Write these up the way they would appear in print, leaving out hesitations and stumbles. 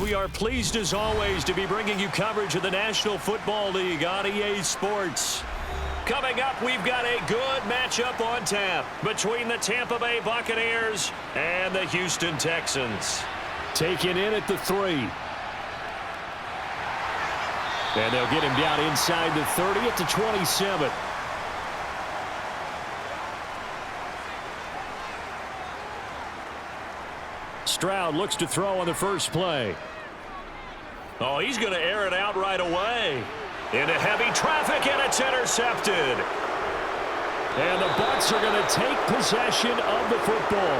We are pleased as always to be bringing you coverage of the National Football League on EA Sports. Coming up, we've got a good matchup on tap between the Tampa Bay Buccaneers and the Houston Texans. Taken in at the 3. And they'll get him down inside the 30 at the 27. Stroud looks to throw on the first play. Oh, he's going to air it out right away. Into heavy traffic, and it's intercepted. And the Bucs are going to take possession of the football.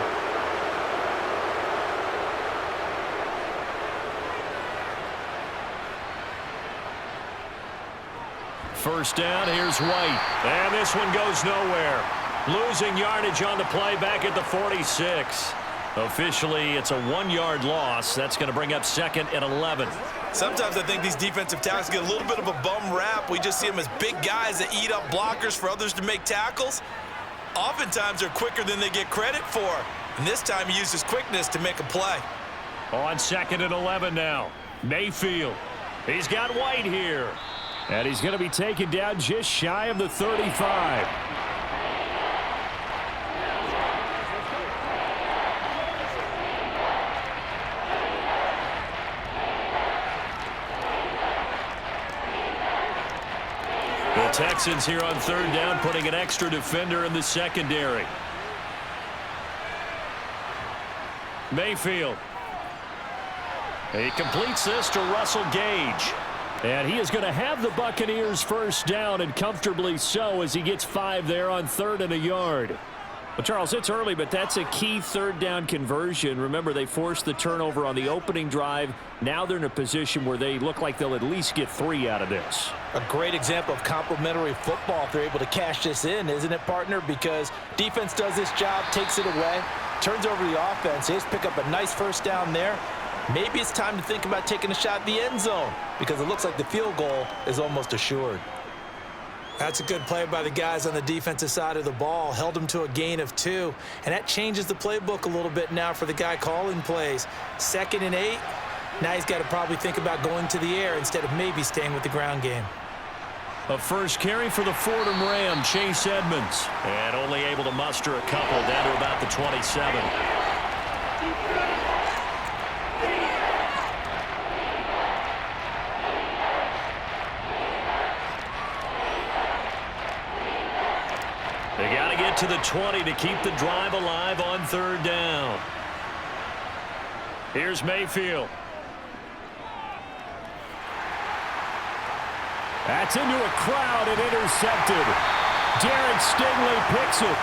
First down, here's White. And this one goes nowhere. Losing yardage on the play back at the 46. Officially, it's a 1-yard loss. That's going to bring up 2nd and 11. Sometimes I think these defensive tackles get a little bit of a bum rap. We just see them as big guys that eat up blockers for others to make tackles. Oftentimes, they're quicker than they get credit for. And this time, he uses quickness to make a play. On 2nd and 11 now. Mayfield. He's got White here. And he's going to be taken down just shy of the 35. The Texans here on 3rd down, putting an extra defender in the secondary. Mayfield. He completes this to Russell Gage. And he is going to have the Buccaneers first down, and comfortably so, as he gets 5 there on 3rd and a yard. Well, Charles, it's early, but that's a key 3rd down conversion. Remember, they forced the turnover on the opening drive. Now they're in a position where they look like they'll at least get 3 out of this. A great example of complementary football if they're able to cash this in, isn't it, partner? Because defense does this job, takes it away, turns over the offense. They just pick up a nice first down there. Maybe it's time to think about taking a shot at the end zone because it looks like the field goal is almost assured. That's a good play by the guys on the defensive side of the ball. Held them to a gain of 2. And that changes the playbook a little bit now for the guy calling plays. 2nd and 8. Now he's got to probably think about going to the air instead of maybe staying with the ground game. A first carry for the Fordham Ram, Chase Edmonds. And only able to muster a couple down to about the 27. They got to get to the 20 to keep the drive alive on 3rd down. Here's Mayfield. That's into a crowd and intercepted. Derek Stingley picks it.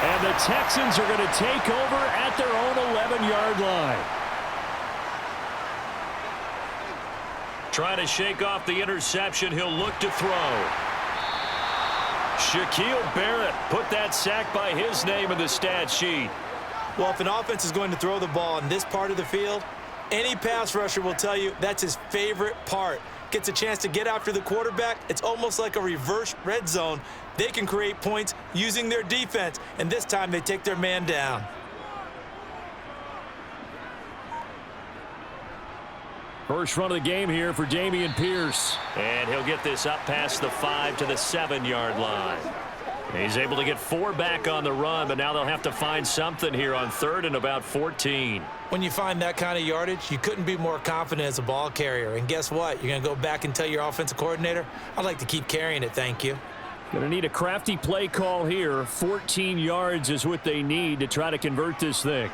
And the Texans are going to take over at their own 11-yard line. Trying to shake off the interception. He'll look to throw. Shaquille Barrett put that sack by his name in the stat sheet. Well, if an offense is going to throw the ball in this part of the field, any pass rusher will tell you that's his favorite part. Gets a chance to get after the quarterback. It's almost like a reverse red zone. They can create points using their defense, and this time they take their man down. First run of the game here for Dameon Pierce. And he'll get this up past the 5 to the 7-yard line. He's able to get 4 back on the run, but now they'll have to find something here on 3rd and about 14. When you find that kind of yardage, you couldn't be more confident as a ball carrier. And guess what? You're going to go back and tell your offensive coordinator, I'd like to keep carrying it, thank you. Going to need a crafty play call here. 14 yards is what they need to try to convert this thing.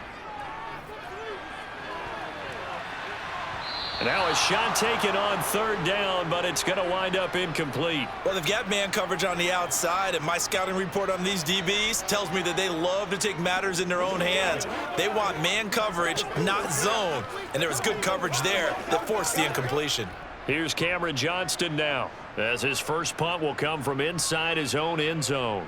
And now a shot taken on 3rd down, but it's going to wind up incomplete. Well, they've got man coverage on the outside, and my scouting report on these DBs tells me that they love to take matters in their own hands. They want man coverage, not zone, and there was good coverage there that forced the incompletion. Here's Cameron Johnston now, as his first punt will come from inside his own end zone.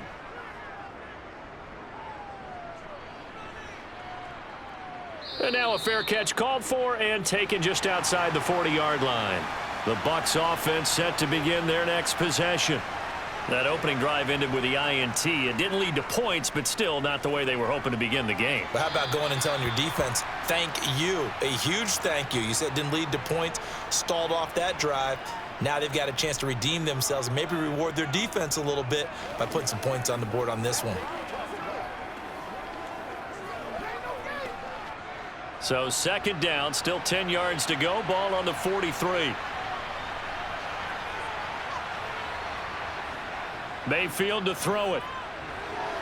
And now a fair catch called for and taken just outside the 40-yard line. The Bucs offense set to begin their next possession. That opening drive ended with the INT. It didn't lead to points, but still not the way they were hoping to begin the game. But how about going and telling your defense, thank you, a huge thank you. You said it didn't lead to points, stalled off that drive. Now they've got a chance to redeem themselves and maybe reward their defense a little bit by putting some points on the board on this one. So second down, still 10 yards to go. Ball on the 43. Mayfield to throw it.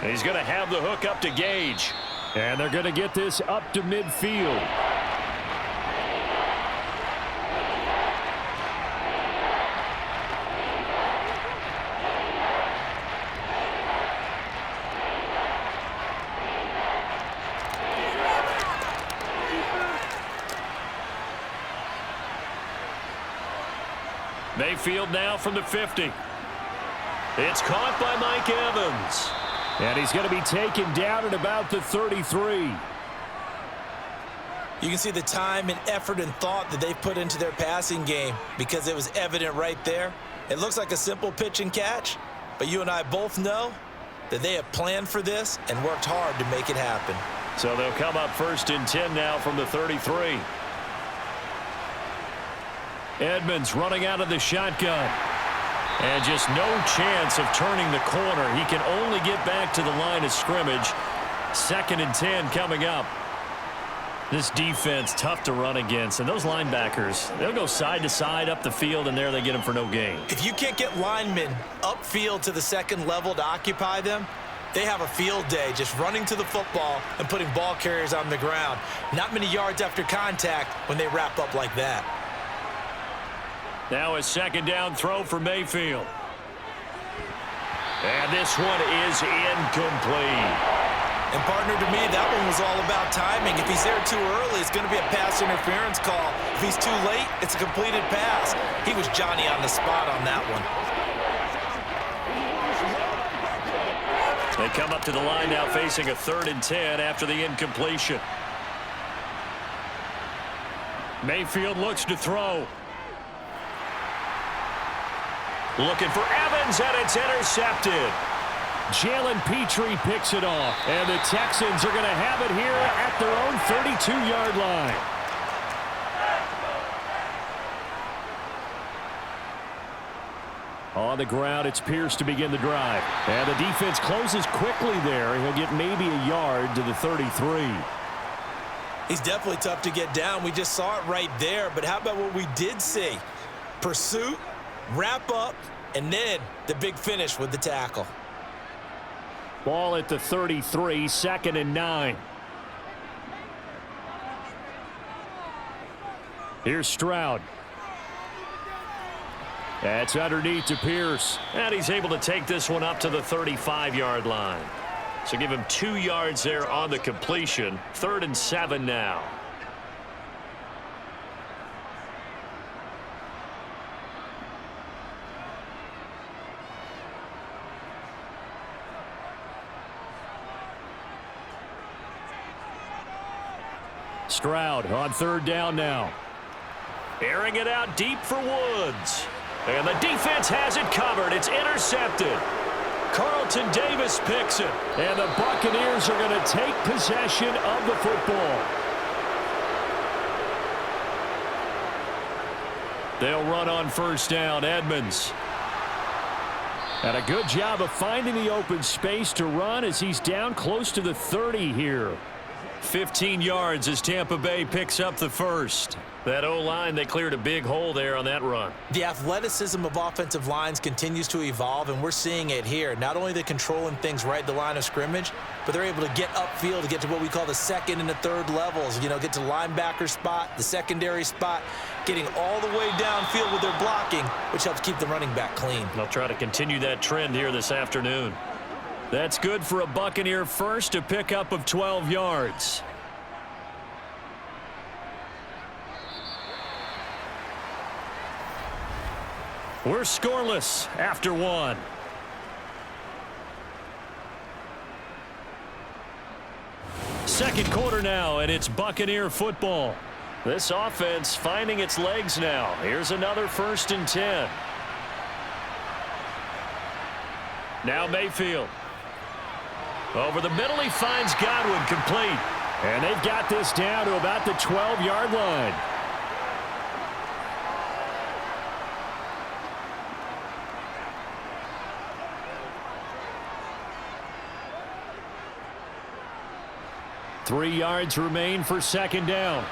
He's going to have the hook up to Gage. And they're going to get this up to midfield. Mayfield now from the 50. It's caught by Mike Evans. And he's going to be taken down at about the 33. You can see the time and effort and thought that they've put into their passing game because it was evident right there. It looks like a simple pitch and catch, but you and I both know that they have planned for this and worked hard to make it happen. So they'll come up first and 10 now from the 33. Edmonds running out of the shotgun. And just no chance of turning the corner. He can only get back to the line of scrimmage. Second and 10 coming up. This defense tough to run against. And those linebackers, they'll go side to side up the field, and there they get them for no gain. If you can't get linemen upfield to the second level to occupy them, they have a field day just running to the football and putting ball carriers on the ground. Not many yards after contact when they wrap up like that. Now a second down throw for Mayfield. And this one is incomplete. And partner, to me, that one was all about timing. If he's there too early, it's going to be a pass interference call. If he's too late, it's a completed pass. He was Johnny on the spot on that one. They come up to the line now facing a 3rd and 10 after the incompletion. Mayfield looks to throw. Looking for Evans, and it's intercepted. Jalen Petrie picks it off, and the Texans are going to have it here at their own 32-yard line. On the ground, it's Pierce to begin the drive. And the defense closes quickly there. He'll get maybe a yard to the 33. He's definitely tough to get down. We just saw it right there. But how about what we did see? Pursuit, wrap up, and then the big finish with the tackle. Ball at the 33, 2nd and 9. Here's Stroud. That's underneath to Pierce. And he's able to take this one up to the 35-yard line. So give him 2 yards there on the completion. 3rd and 7 now. Stroud on 3rd down now. Airing it out deep for Woods. And the defense has it covered. It's intercepted. Carlton Davis picks it. And the Buccaneers are going to take possession of the football. They'll run on 1st down. Edmonds. And a good job of finding the open space to run as he's down close to the 30 here. 15 yards as Tampa Bay picks up the first. That O-line, they cleared a big hole there on that run. The athleticism of offensive lines continues to evolve, and we're seeing it here. Not only are they controlling things right at the line of scrimmage, but they're able to get upfield to get to what we call the 2nd and the 3rd levels. You know, get to the linebacker spot, the secondary spot, getting all the way downfield with their blocking, which helps keep the running back clean. They'll try to continue that trend here this afternoon. That's good for a Buccaneer first, a pickup of 12 yards. We're scoreless after 1. Second quarter now, and it's Buccaneer football. This offense finding its legs now. Here's another 1st and 10. Now Mayfield. Over the middle, he finds Godwin, complete. And they've got this down to about the 12-yard line. Three yards remain for second down.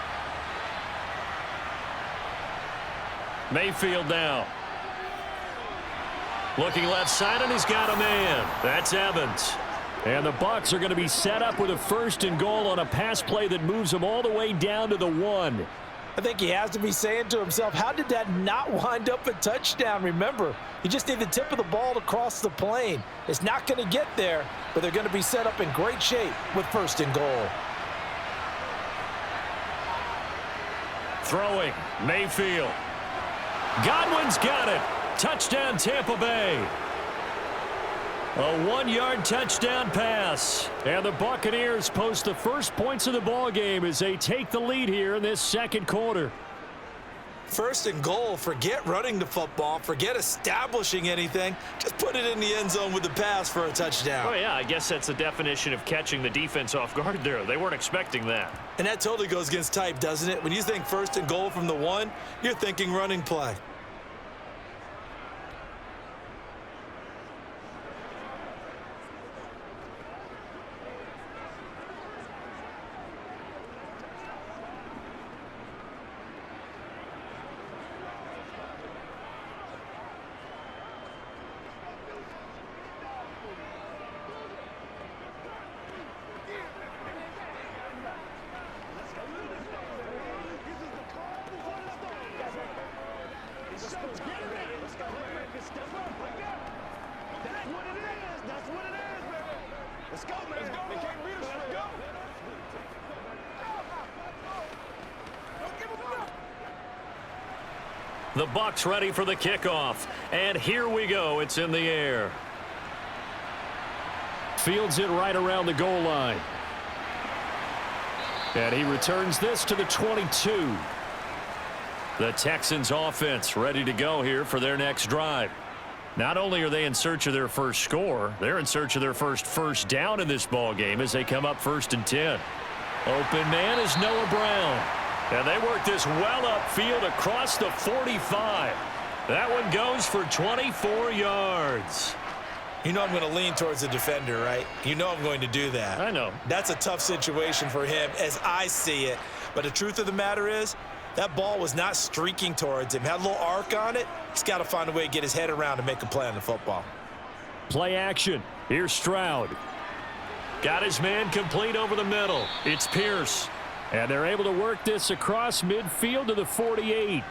Mayfield now. Looking left side, and he's got a man. That's Evans. And the Bucs are going to be set up with a 1st and goal on a pass play that moves them all the way down to the 1. I think he has to be saying to himself, how did that not wind up a touchdown? Remember, you just need the tip of the ball to cross the plane. It's not going to get there, but they're going to be set up in great shape with 1st and goal. Throwing, Mayfield. Godwin's got it. Touchdown, Tampa Bay. A 1-yard touchdown pass. And the Buccaneers post the first points of the ball game as they take the lead here in this second quarter. 1st and goal, forget running the football, forget establishing anything. Just put it in the end zone with the pass for a touchdown. Oh, yeah, I guess that's the definition of catching the defense off guard there. They weren't expecting that. And that totally goes against type, doesn't it? When you think 1st and goal from the 1, you're thinking running play. The Bucs ready for the kickoff. And here we go. It's in the air. Fields it right around the goal line. And he returns this to the 22. The Texans offense ready to go here for their next drive. Not only are they in search of their first score, they're in search of their first down in this ball game as they come up 1st and 10. Open man is Noah Brown. And they work this well upfield across the 45. That one goes for 24 yards. You know I'm going to lean towards the defender, right? You know I'm going to do that. I know. That's a tough situation for him as I see it. But the truth of the matter is, that ball was not streaking towards him. Had a little arc on it. He's got to find a way to get his head around and make a play on the football. Play action. Here's Stroud. Got his man complete over the middle. It's Pierce. And they're able to work this across midfield to the 48.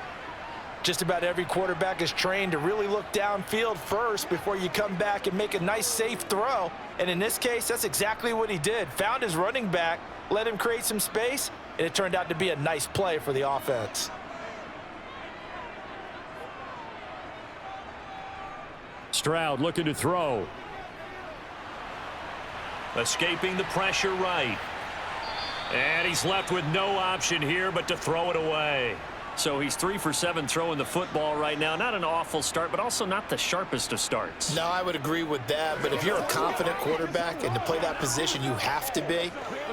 Just about every quarterback is trained to really look downfield first before you come back and make a nice, safe throw. And in this case, that's exactly what he did. Found his running back, let him create some space, and it turned out to be a nice play for the offense. Stroud looking to throw. Escaping the pressure right. And he's left with no option here but to throw it away. So he's 3 for 7 throwing the football right now. Not an awful start, but also not the sharpest of starts. No, I would agree with that. But if you're a confident quarterback and to play that position you have to be,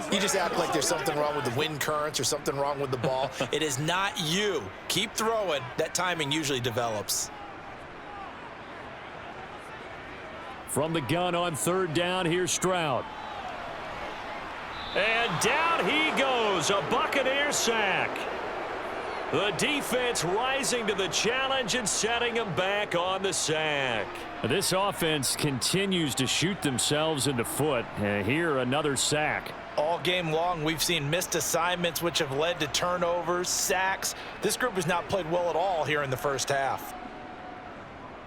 you just act like there's something wrong with the wind currents or something wrong with the ball. It is not you. Keep throwing. That timing usually develops. From the gun on 3rd down, here's Stroud. And down he goes. A Buccaneer sack. The defense rising to the challenge and setting him back on the sack. This offense continues to shoot themselves in the foot. Here, another sack. All game long, we've seen missed assignments which have led to turnovers, sacks. This group has not played well at all here in the first half.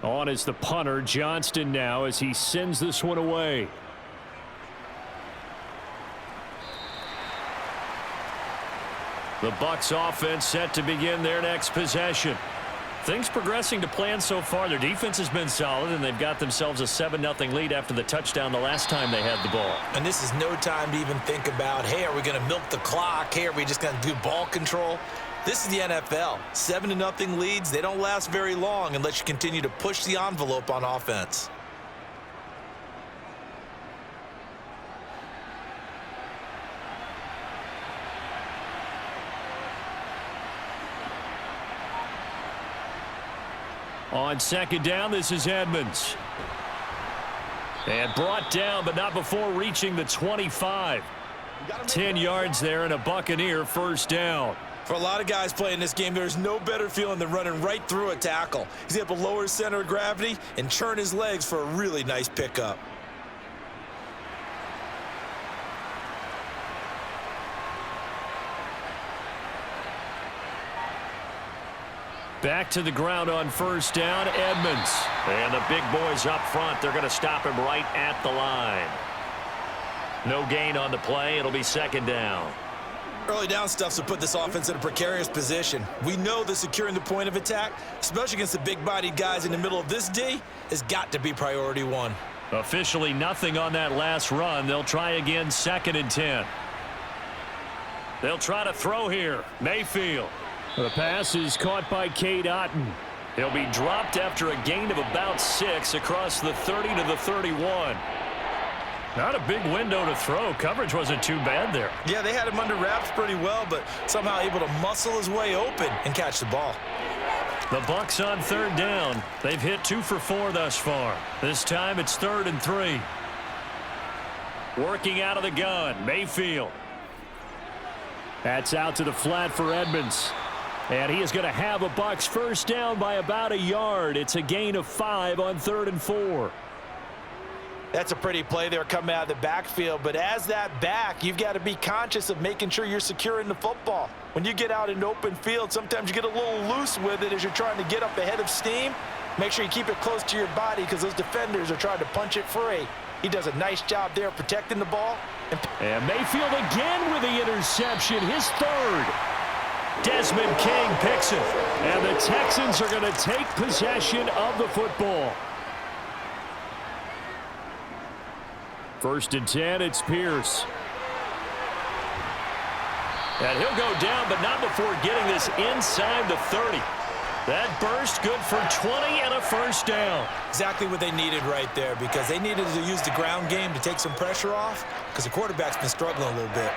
On is the punter, Johnston, now as he sends this one away. The Bucs offense set to begin their next possession. Things progressing to plan so far. Their defense has been solid, and they've got themselves a 7-0 lead after the touchdown the last time they had the ball. And this is no time to even think about, hey, are we going to milk the clock? Hey, are we just going to do ball control? This is the NFL. 7-0 leads, they don't last very long unless you continue to push the envelope on offense. On second down, this is Edmonds. And brought down, but not before reaching the 25. 10 yards there and a Buccaneer first down. For a lot of guys playing this game, there's no better feeling than running right through a tackle. He's able to lower his center of gravity and churn his legs for a really nice pickup. Back to the ground on first down, Edmonds. And the big boys up front, they're going to stop him right at the line. No gain on the play. It'll be second down. Early down stuff to put this offense in a precarious position. We know that securing the point of attack, especially against the big-bodied guys in the middle of this D, has got to be priority one. Officially nothing on that last run. They'll try again, 2nd and 10. They'll try to throw here. Mayfield. The pass is caught by Cade Otton. He'll be dropped after a gain of about 6 across the 30 to the 31. Not a big window to throw. Coverage wasn't too bad there. Yeah, they had him under wraps pretty well, but somehow able to muscle his way open and catch the ball. The Bucs on 3rd down. They've hit 2 for 4 thus far. This time it's 3rd and 3. Working out of the gun, Mayfield. That's out to the flat for Edmonds. And he is going to have a Bucs first down by about a yard. It's a gain of 5 on 3rd and 4. That's a pretty play there coming out of the backfield, but as that back, you've got to be conscious of making sure you're securing the football. When you get out in open field, sometimes you get a little loose with it as you're trying to get up ahead of steam. Make sure you keep it close to your body because those defenders are trying to punch it free. He does a nice job there protecting the ball. And Mayfield again with the interception, his 3rd. Desmond King picks it, and the Texans are going to take possession of the football. 1st and 10, it's Pierce. And he'll go down, but not before getting this inside the 30. That burst good for 20 and a first down. Exactly what they needed right there because they needed to use the ground game to take some pressure off because the quarterback's been struggling a little bit.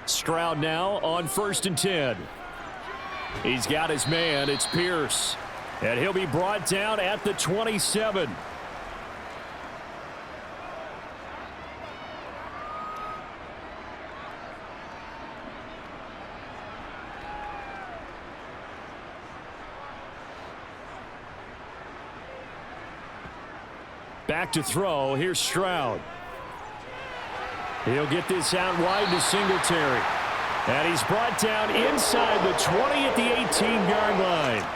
Stroud now on 1st and 10. He's got his man. It's Pierce. And he'll be brought down at the 27. Back to throw. Here's Stroud. He'll get this out wide to Singletary. And he's brought down inside the 20 at the 18-yard line.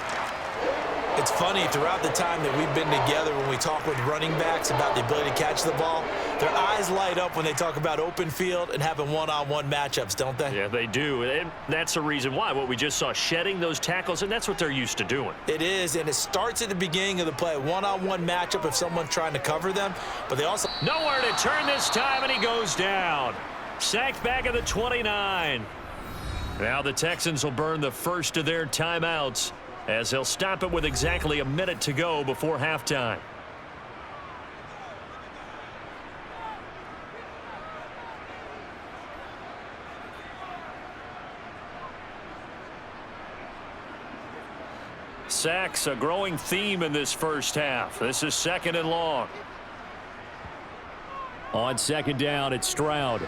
It's funny, throughout the time that we've been together when we talk with running backs about the ability to catch the ball, their eyes light up when they talk about open field and having one-on-one matchups, don't they? Yeah, they do. And that's the reason why. What we just saw, shedding those tackles, and that's what they're used to doing. It is, and it starts at the beginning of the play. One-on-one matchup if someone's trying to cover them, but they also... Nowhere to turn this time, and he goes down. Sacked back at the 29. Now the Texans will burn the first of their timeouts as they'll stop it with exactly a minute to go before halftime. Sacks, a growing theme in this first half. This is 2nd and long. On 2nd down, it's Stroud.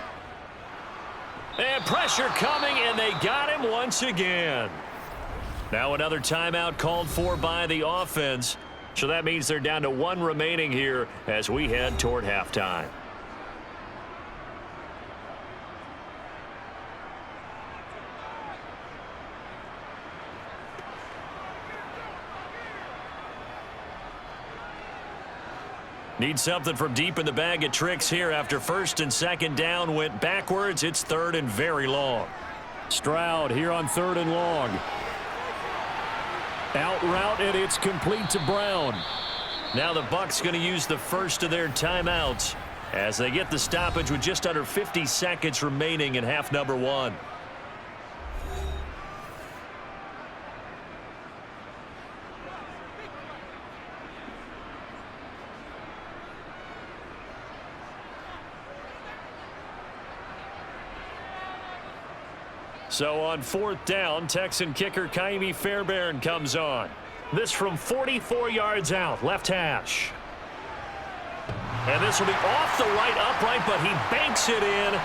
And pressure coming, and they got him once again. Now another timeout called for by the offense. So that means they're down to 1 remaining here as we head toward halftime. Need something from deep in the bag of tricks here after 1st and 2nd down went backwards. It's 3rd and very long. Stroud here on 3rd and long. Out route, and it's complete to Brown. Now the Bucs going to use the first of their timeouts as they get the stoppage with just under 50 seconds remaining in half number 1. So on 4th down, Texan kicker Kaimi Fairbairn comes on. This from 44 yards out, left hash. And this will be off the right upright, but he banks it in. A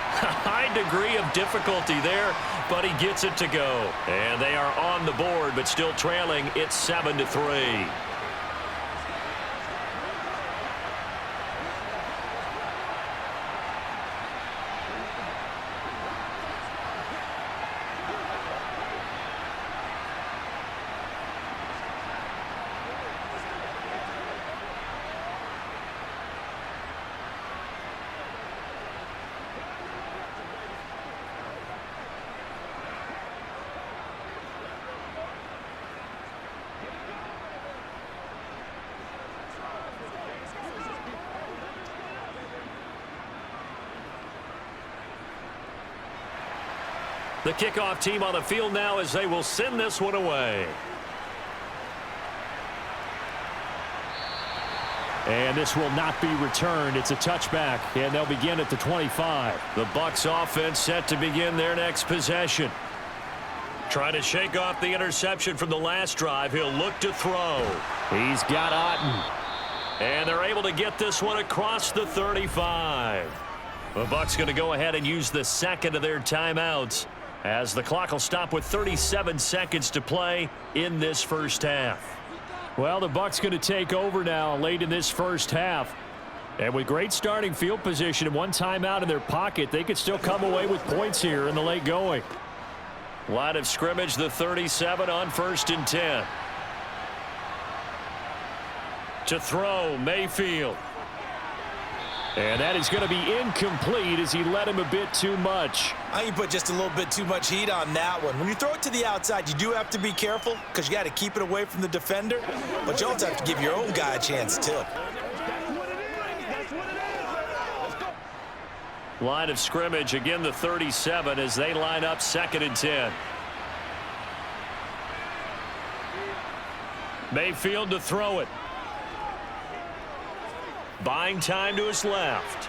high degree of difficulty there, but he gets it to go. And they are on the board, but still trailing. It's 7-3. The kickoff team on the field now as they will send this one away. And this will not be returned. It's a touchback, and they'll begin at the 25. The Bucs offense set to begin their next possession. Trying to shake off the interception from the last drive. He'll look to throw. He's got Otten. And they're able to get this one across the 35. The Bucs going to go ahead and use the second of their timeouts, as the clock will stop with 37 seconds to play in this first half. Well, the Bucs going to take over now late in this first half. And with great starting field position and one timeout in their pocket, they could still come away with points here in the late going. Line of scrimmage, the 37 on 1st and 10. To throw, Mayfield. And that is going to be incomplete as he led him a bit too much. I think you put just a little bit too much heat on that one. When you throw it to the outside, you do have to be careful because you got to keep it away from the defender. But you also have to give your own guy a chance, too. Line of scrimmage, again the 37 as they line up 2nd and 10. Mayfield to throw it. Buying time to his left.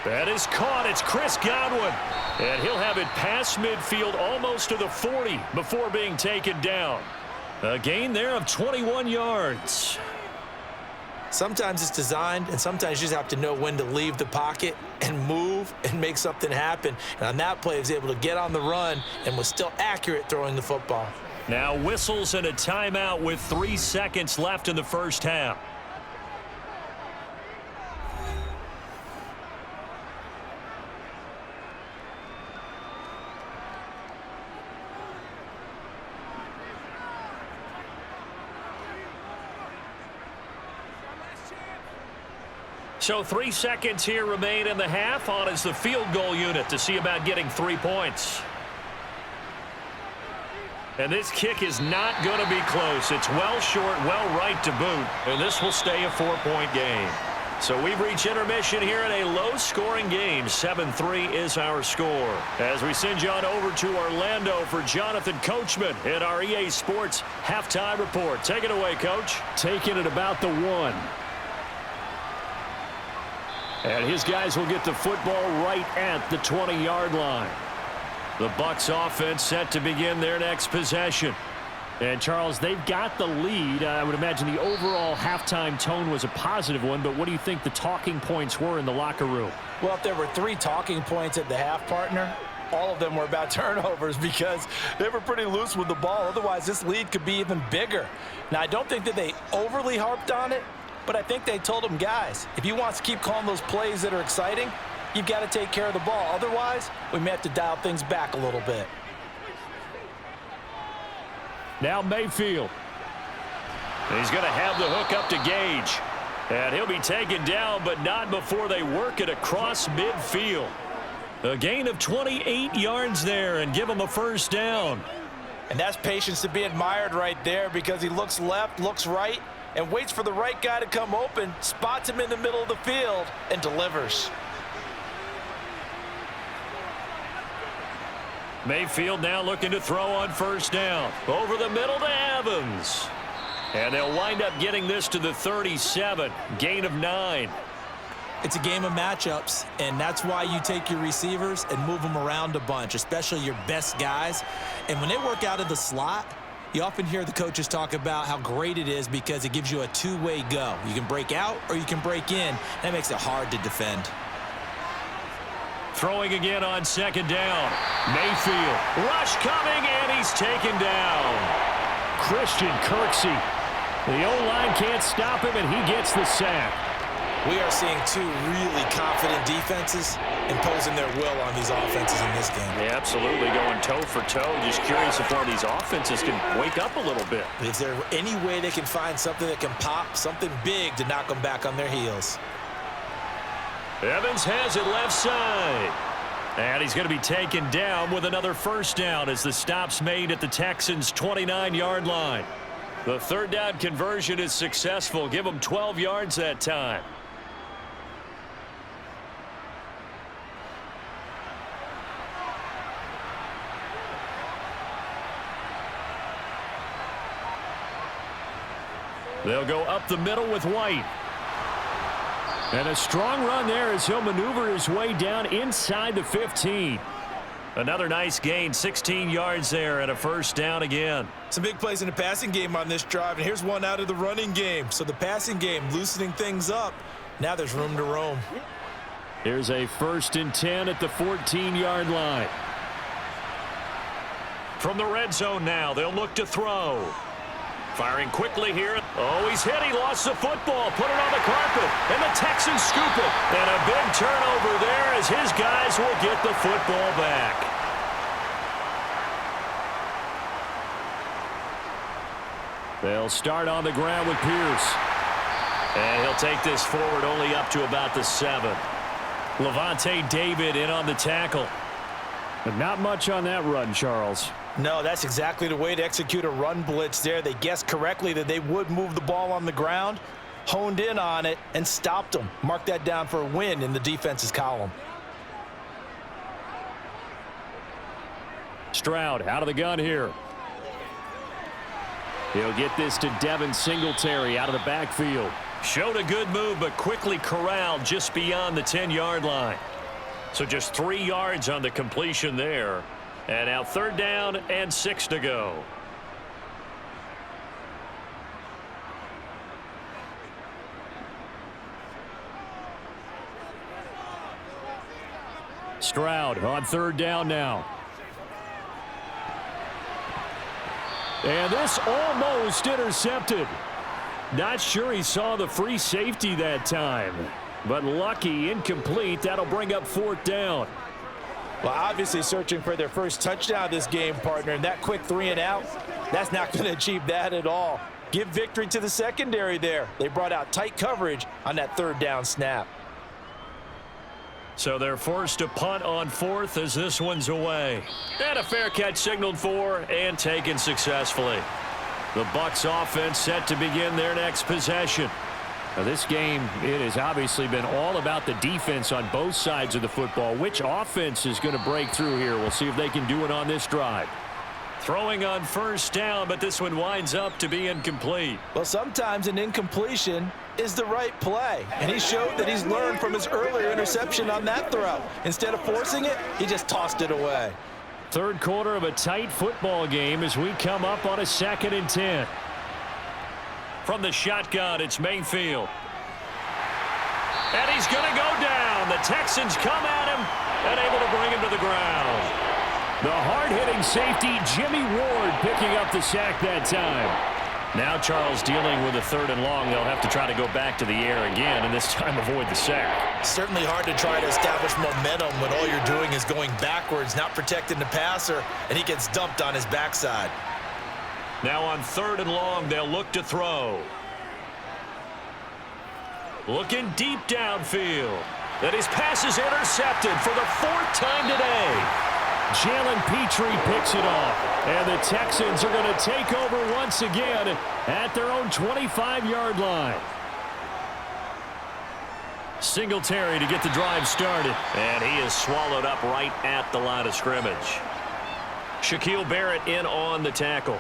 That is caught. It's Chris Godwin. And he'll have it past midfield almost to the 40 before being taken down. A gain there of 21 yards. Sometimes it's designed, and sometimes you just have to know when to leave the pocket and move and make something happen. And on that play, he was able to get on the run and was still accurate throwing the football. Now whistles and a timeout with 3 seconds left in the first half. So 3 seconds here remain in the half. On is the field goal unit to see about getting 3 points. And this kick is not going to be close. It's well short, well right to boot. And this will stay a 4-point game. So we've reached intermission here in a low-scoring game. 7-3 is our score. As we send you on over to Orlando for Jonathan Coachman in our EA Sports halftime report. Take it away, Coach. Taking it about the 1. And his guys will get the football right at the 20-yard line. The Bucs offense set to begin their next possession. And, Charles, they've got the lead. I would imagine the overall halftime tone was a positive one, but what do you think the talking points were in the locker room? Well, if there were 3 talking points at the half, partner, all of them were about turnovers because they were pretty loose with the ball. Otherwise, this lead could be even bigger. Now, I don't think that they overly harped on it, but I think they told them, guys, if you want to keep calling those plays that are exciting, you've got to take care of the ball. Otherwise, we may have to dial things back a little bit. Now Mayfield. He's going to have the hook up to Gage. And he'll be taken down, but not before they work it across midfield. A gain of 28 yards there and give him a first down. And that's patience to be admired right there because he looks left, looks right, and waits for the right guy to come open, spots him in the middle of the field, and delivers. Mayfield now looking to throw on first down. Over the middle to Evans. And they'll wind up getting this to the 37. Gain of 9. It's a game of matchups, and that's why you take your receivers and move them around a bunch, especially your best guys. And when they work out of the slot, you often hear the coaches talk about how great it is because it gives you a two-way go. You can break out or you can break in. That makes it hard to defend. Throwing again on second down. Mayfield. Rush coming, and he's taken down. Christian Kirksey. The O-line can't stop him, and he gets the sack. We are seeing two really confident defenses imposing their will on these offenses in this game. Yeah, absolutely, going toe for toe. Just curious if one of these offenses can wake up a little bit. Is there any way they can find something that can pop, something big to knock them back on their heels? Evans has it left side. And he's going to be taken down with another first down as the stop's made at the Texans' 29-yard line. The third down conversion is successful. Give them 12 yards that time. They'll go up the middle with White. And a strong run there as he'll maneuver his way down inside the 15. Another nice gain, 16 yards there, and a first down again. Some big plays in the passing game on this drive, and here's one out of the running game. So the passing game loosening things up. Now there's room to roam. Here's a 1st and 10 at the 14-yard line. From the red zone now, they'll look to throw. Firing quickly here. Oh, he's hit. He lost the football. Put it on the carpet. And the Texans scoop it. And a big turnover there as his guys will get the football back. They'll start on the ground with Pierce. And he'll take this forward only up to about the 7. Levante David in on the tackle. But not much on that run, Charles. No, that's exactly the way to execute a run blitz there. They guessed correctly that they would move the ball on the ground, honed in on it, and stopped them. Mark that down for a win in the defense's column. Stroud out of the gun here. He'll get this to Devin Singletary out of the backfield. Showed a good move, but quickly corralled just beyond the 10-yard line. So just 3 yards on the completion there. And now third down and 6 to go. Stroud on third down now. And this almost intercepted. Not sure he saw the free safety that time. But lucky, incomplete. That'll bring up 4th down. Well, obviously searching for their first touchdown this game, partner, and that quick 3 and out, that's not going to achieve that at all. Give victory to the secondary there. They brought out tight coverage on that 3rd down snap. So they're forced to punt on 4th as this one's away. And a fair catch signaled for and taken successfully. The Bucs offense set to begin their next possession. Now this game, it has obviously been all about the defense on both sides of the football. Which offense is going to break through here? We'll see if they can do it on this drive. Throwing on first down, but this one winds up to be incomplete. Well, sometimes an incompletion is the right play, and he showed that he's learned from his earlier interception on that throw. Instead of forcing it, he just tossed it away. Third quarter of a tight football game as we come up on a 2nd and 10. From the shotgun, it's Mayfield. And he's going to go down. The Texans come at him and able to bring him to the ground. The hard-hitting safety, Jimmy Ward, picking up the sack that time. Now Charles dealing with a 3rd and long. They'll have to try to go back to the air again and this time avoid the sack. Certainly hard to try to establish momentum when all you're doing is going backwards, not protecting the passer, and he gets dumped on his backside. Now on 3rd and long, they'll look to throw. Looking deep downfield. And his pass is intercepted for the 4th time today. Jalen Petrie picks it off. And the Texans are going to take over once again at their own 25-yard line. Singletary to get the drive started. And he is swallowed up right at the line of scrimmage. Shaquille Barrett in on the tackle.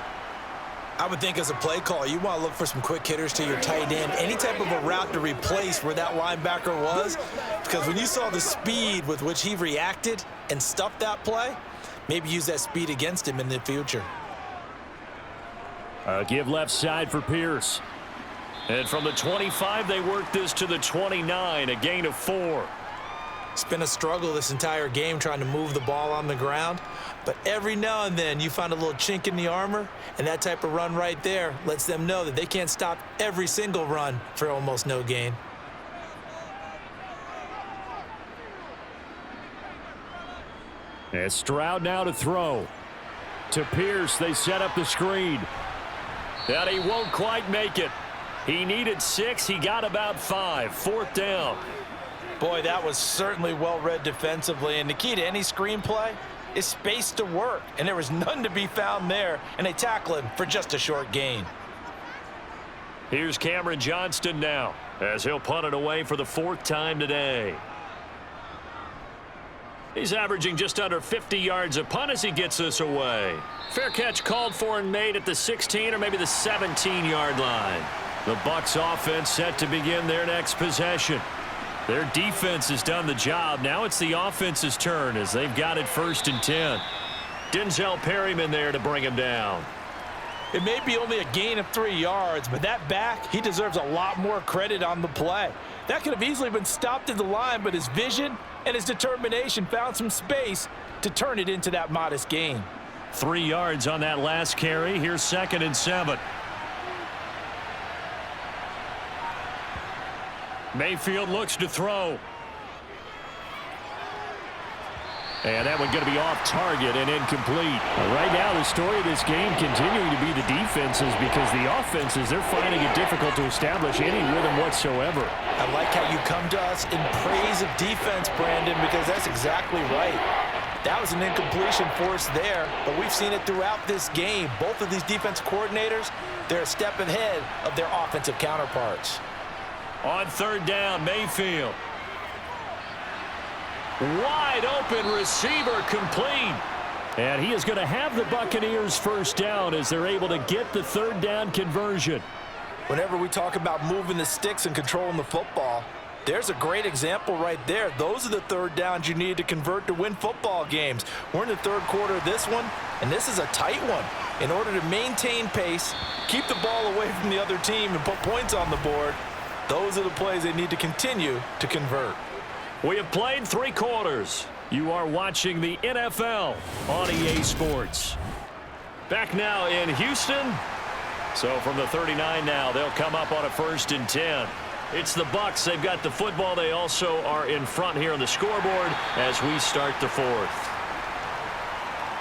I would think as a play call, you want to look for some quick hitters to your tight end. Any type of a route to replace where that linebacker was. Because when you saw the speed with which he reacted and stuffed that play, maybe use that speed against him in the future. Give left side for Pierce. And from the 25, they work this to the 29, a gain of 4. It's been a struggle this entire game trying to move the ball on the ground. But every now and then you find a little chink in the armor, and that type of run right there lets them know that they can't stop every single run for almost no gain. And Stroud now to throw. To Pierce, they set up the screen. And he won't quite make it. He needed 6. He got about 5. 4th down. Boy, that was certainly well read defensively. And the key to any screen play is space to work. And there was none to be found there. And they tackle him for just a short gain. Here's Cameron Johnston now as he'll punt it away for the 4th time today. He's averaging just under 50 yards a punt as he gets this away. Fair catch called for and made at the 16 or maybe the 17-yard line. The Bucs offense set to begin their next possession. Their defense has done the job. Now it's the offense's turn as they've got it 1st and 10. Denzel Perryman there to bring him down. It may be only a gain of 3 yards, but that back, he deserves a lot more credit on the play. That could have easily been stopped at the line, but his vision and his determination found some space to turn it into that modest gain. 3 yards on that last carry. Here's 2nd and 7. Mayfield looks to throw. And that one going to be off target and incomplete. Right now, the story of this game continuing to be the defenses, because the offenses, they're finding it difficult to establish any rhythm whatsoever. I like how you come to us in praise of defense, Brandon, because that's exactly right. That was an incompletion forced there, but we've seen it throughout this game. Both of these defense coordinators, they're a step ahead of their offensive counterparts. On 3rd down, Mayfield. Wide open receiver, complete. And he is going to have the Buccaneers 1st down as they're able to get the 3rd down conversion. Whenever we talk about moving the sticks and controlling the football, there's a great example right there. Those are the 3rd downs you need to convert to win football games. We're in the 3rd quarter of this one, and this is a tight one. In order to maintain pace, keep the ball away from the other team, and put points on the board, those are the plays they need to continue to convert. We have played 3 quarters. You are watching the NFL on EA Sports. Back now in Houston. So from the 39 now, they'll come up on a 1st and 10. It's the Bucs. They've got the football. They also are in front here on the scoreboard as we start the 4th.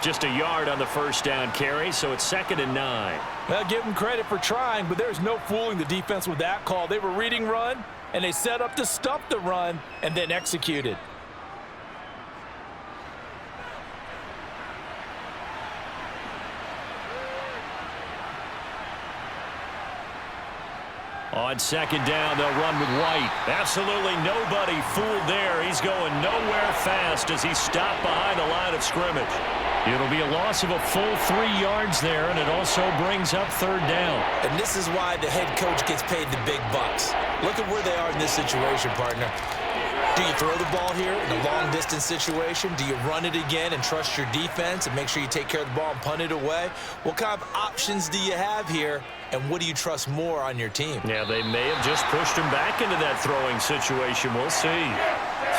Just a yard on the 1st down carry, so it's 2nd and 9. Well, give them credit for trying, but there's no fooling the defense with that call. They were reading run, and they set up to stop the run and then executed. On 2nd down, they'll run with White. Absolutely nobody fooled there. He's going nowhere fast as he's stopped behind the line of scrimmage. It'll be a loss of a full 3 yards there, and it also brings up 3rd down. And this is why the head coach gets paid the big bucks. Look at where they are in this situation, partner. Do you throw the ball here in a long-distance situation? Do you run it again and trust your defense and make sure you take care of the ball and punt it away? What kind of options do you have here, and what do you trust more on your team? Yeah, they may have just pushed him back into that throwing situation. We'll see.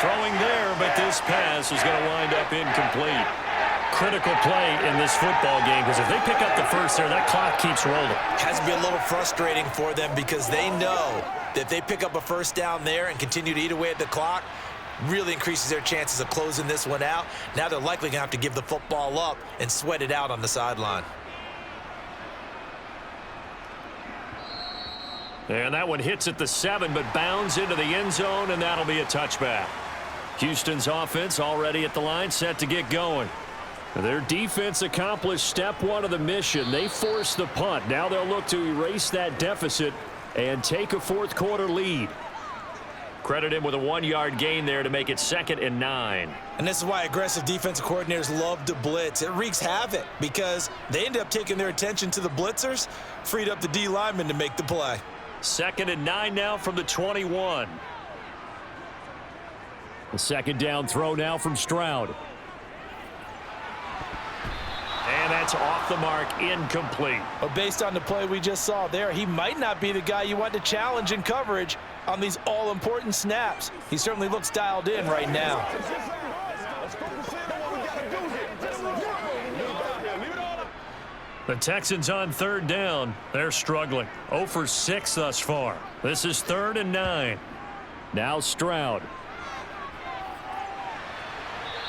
Throwing there, but this pass is going to wind up incomplete. Critical play in this football game, because if they pick up the 1st there, that clock keeps rolling. Has to be a little frustrating for them because they know that if they pick up a 1st down there and continue to eat away at the clock, really increases their chances of closing this one out. Now they're likely going to have to give the football up and sweat it out on the sideline. And that one hits at the 7, but bounds into the end zone, and that'll be a touchback. Houston's offense already at the line, set to get going. Their defense accomplished step one of the mission. They forced the punt. Now they'll look to erase that deficit and take a fourth quarter lead. Credit him with a 1-yard gain there to make it 2nd and 9. And this is why aggressive defensive coordinators love to blitz. It wreaks havoc because they end up taking their attention to the blitzers, freed up the D lineman to make the play. 2nd and 9 now from the 21. The second down throw now from Stroud. And that's off the mark, incomplete. But based on the play we just saw there, he might not be the guy you want to challenge in coverage on these all-important snaps. He certainly looks dialed in right now. The Texans on 3rd down. They're struggling. 0 for 6 thus far. This is 3rd and 9. Now Stroud.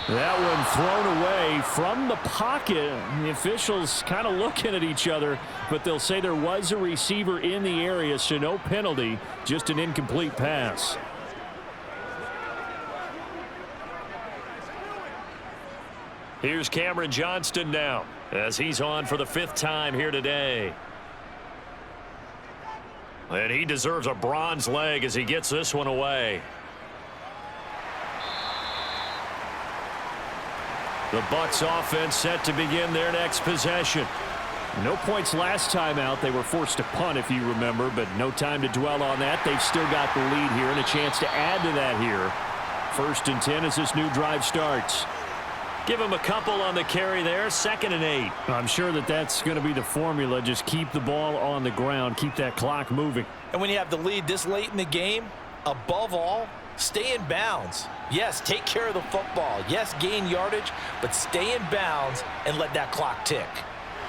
That one thrown away from the pocket. The officials kind of looking at each other, but they'll say there was a receiver in the area, so no penalty, just an incomplete pass. Here's Cameron Johnston now as he's on for the 5th time here today. And he deserves a bronze leg as he gets this one away. The Bucs offense set to begin their next possession. No points last time out. They were forced to punt, if you remember, but no time to dwell on that. They've still got the lead here and a chance to add to that here. 1st and 10 as this new drive starts. Give him a couple on the carry there. 2nd and 8. I'm sure that that's going to be the formula. Just keep the ball on the ground. Keep that clock moving. And when you have the lead this late in the game, above all, stay in bounds. Yes, take care of the football. Yes, gain yardage, but stay in bounds and let that clock tick.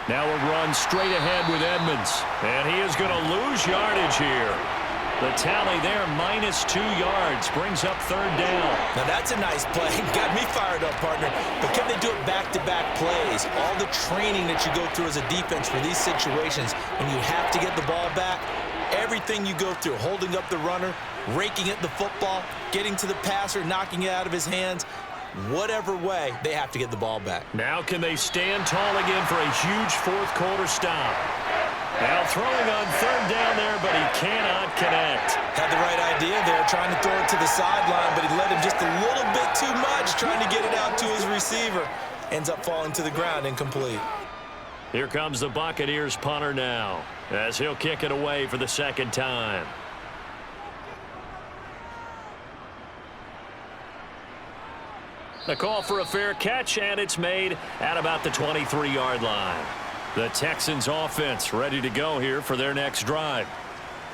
Now a run straight ahead with Edmonds. And he is going to lose yardage here. The tally there, -2 yards, brings up 3rd down. Now that's a nice play. Got me fired up, partner. But can they do it back-to-back plays? All the training that you go through as a defense for these situations, when you have to get the ball back, everything you go through, holding up the runner, raking at the football, getting to the passer, knocking it out of his hands, whatever way, they have to get the ball back. Now can they stand tall again for a huge 4th quarter stop? Now throwing on 3rd down there, but he cannot connect. Had the right idea there, trying to throw it to the sideline, but he let him just a little bit too much, trying to get it out to his receiver. Ends up falling to the ground, incomplete. Here comes the Buccaneers punter now, as he'll kick it away for the 2nd time. The call for a fair catch, and it's made at about the 23-yard line. The Texans offense ready to go here for their next drive.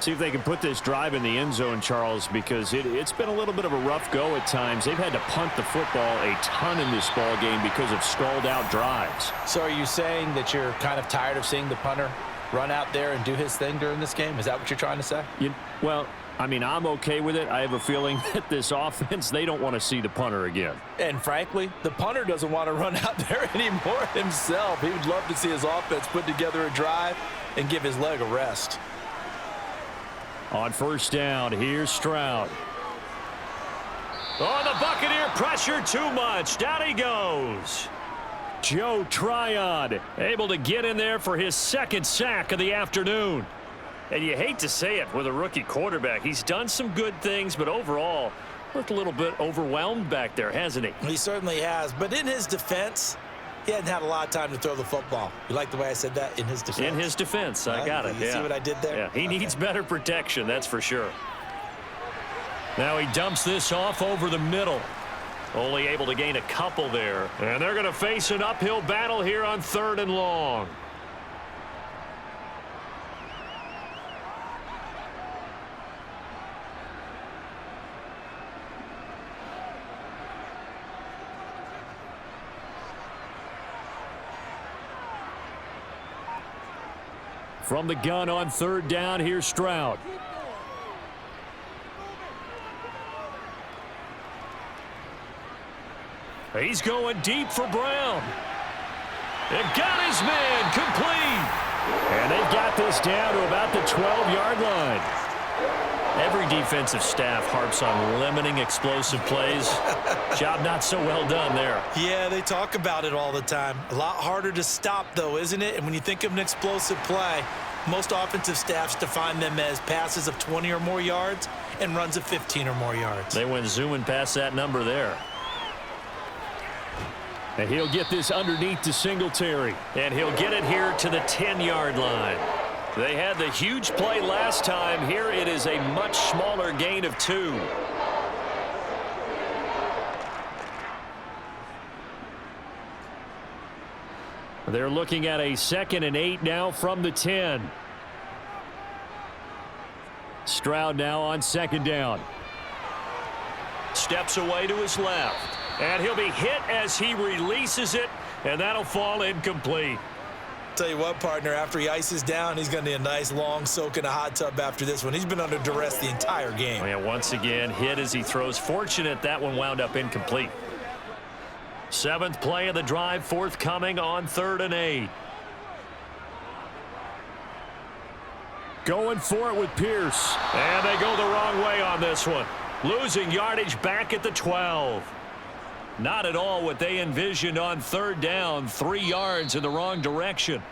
See if they can put this drive in the end zone, Charles, because it's been a little bit of a rough go at times. They've had to punt the football a ton in this ball game because of stalled-out drives. So are you saying that you're kind of tired of seeing the punter run out there and do his thing during this game? Is that what you're trying to say? Well, I mean, I'm okay with it. I have a feeling that this offense, they don't want to see the punter again. And frankly, the punter doesn't want to run out there anymore himself. He would love to see his offense put together a drive and give his leg a rest. On 1st down, here's Stroud. Oh, the Buccaneer pressure too much. Down he goes. Joe Tryon able to get in there for his 2nd sack of the afternoon. And you hate to say it with a rookie quarterback. He's done some good things, but overall, looked a little bit overwhelmed back there, hasn't he? He certainly has. But in his defense, he hadn't had a lot of time to throw the football. You like the way I said that? In his defense? In his defense. I got it. You see what I did there? Yeah, he needs better protection, that's for sure. Now he dumps this off over the middle. Only able to gain a couple there. And they're going to face an uphill battle here on 3rd and long. From the gun on 3rd down, here's Stroud. He's going deep for Brown. It got his man complete. And they've got this down to about the 12-yard line. Every defensive staff harps on limiting explosive plays. Job not so well done there. Yeah, they talk about it all the time. A lot harder to stop, though, isn't it? And when you think of an explosive play, most offensive staffs define them as passes of 20 or more yards and runs of 15 or more yards. They went zooming past that number there. And he'll get this underneath to Singletary. And he'll get it here to the 10-yard line. They had the huge play last time. Here it is a much smaller gain of 2. They're looking at a 2nd and 8 now from the 10. Stroud now on 2nd down. Steps away to his left. And he'll be hit as he releases it, and that'll fall incomplete. Tell you what, partner, after he ices down, he's going to need a nice long soak in a hot tub after this one. He's been under duress the entire game. Oh, yeah, once again, hit as he throws. Fortunate that one wound up incomplete. 7th play of the drive, forthcoming on 3rd and 8. Going for it with Pierce. And they go the wrong way on this one. Losing yardage back at the 12. Not at all what they envisioned on 3rd down. 3 yards in the wrong direction.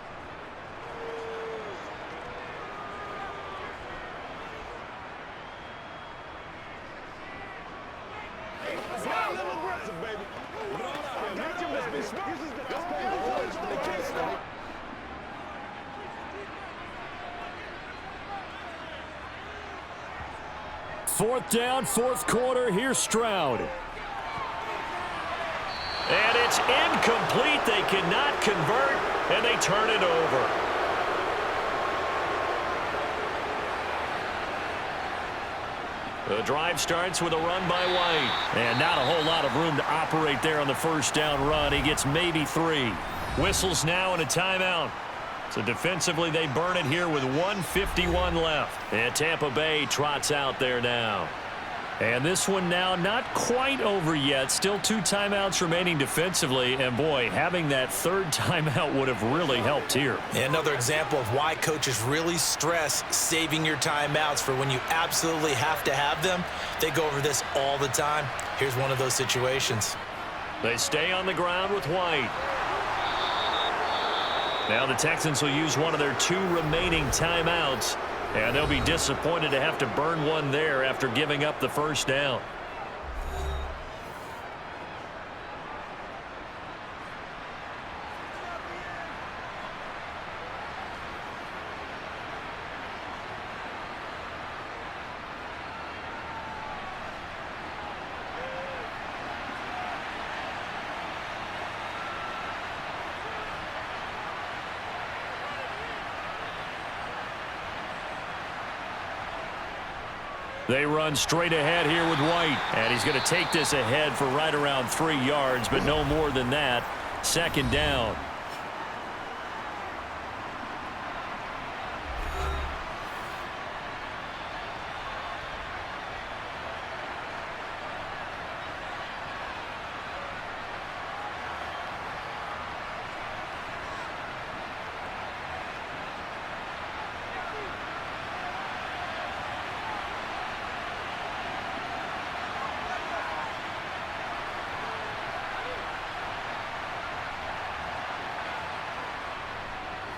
Fourth down, 4th quarter. Here's Stroud. And it's incomplete. They cannot convert, and they turn it over. The drive starts with a run by White. And not a whole lot of room to operate there on the 1st down run. He gets maybe 3. Whistles now and a timeout. So defensively, they burn it here with 1:51 left. And Tampa Bay trots out there now. And this one now not quite over yet. Still 2 timeouts remaining defensively. And, boy, having that 3rd timeout would have really helped here. And another example of why coaches really stress saving your timeouts for when you absolutely have to have them. They go over this all the time. Here's one of those situations. They stay on the ground with White. Now the Texans will use one of their 2 remaining timeouts. And they'll be disappointed to have to burn one there after giving up the 1st down. They run straight ahead here with White. And he's going to take this ahead for right around 3 yards, but no more than that. 2nd down.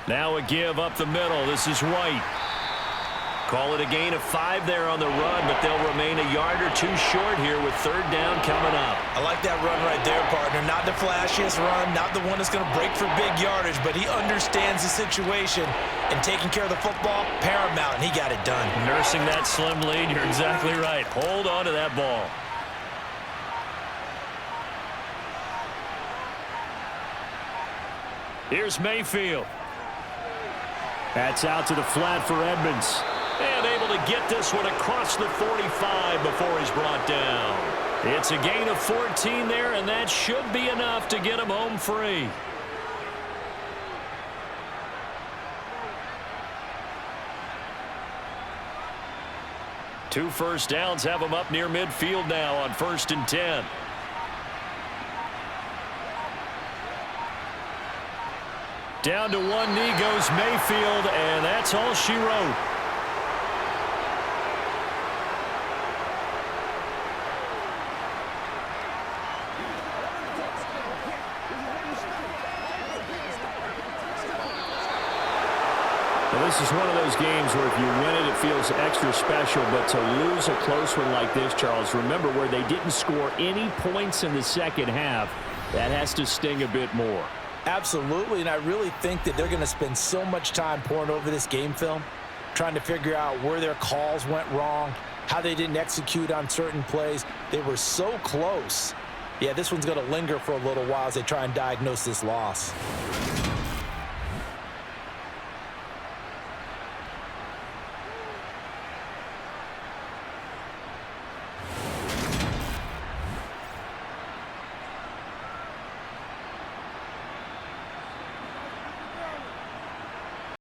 Now a give up the middle. This is White. Call it a gain of 5 there on the run, but they'll remain a yard or 2 short here with 3rd down coming up. I like that run right there, partner. Not the flashiest run, not the one that's going to break for big yardage, but he understands the situation, and taking care of the football, paramount, and he got it done. Nursing that slim lead, you're exactly right. Hold on to that ball. Here's Mayfield. That's out to the flat for Edmonds. And able to get this one across the 45 before he's brought down. It's a gain of 14 there, and that should be enough to get him home free. Two first downs have him up near midfield now on 1st and 10. Down to one knee goes Mayfield, and that's all she wrote. this is one of those games where if you win it, it feels extra special. But to lose a close one like this, Charles, remember where they didn't score any points in the second half, that has to sting a bit more. Absolutely, and I really think that they're going to spend so much time poring over this game film, trying to figure out where their calls went wrong, how they didn't execute on certain plays. They were so close. Yeah, this one's going to linger for a little while as they try and diagnose this loss.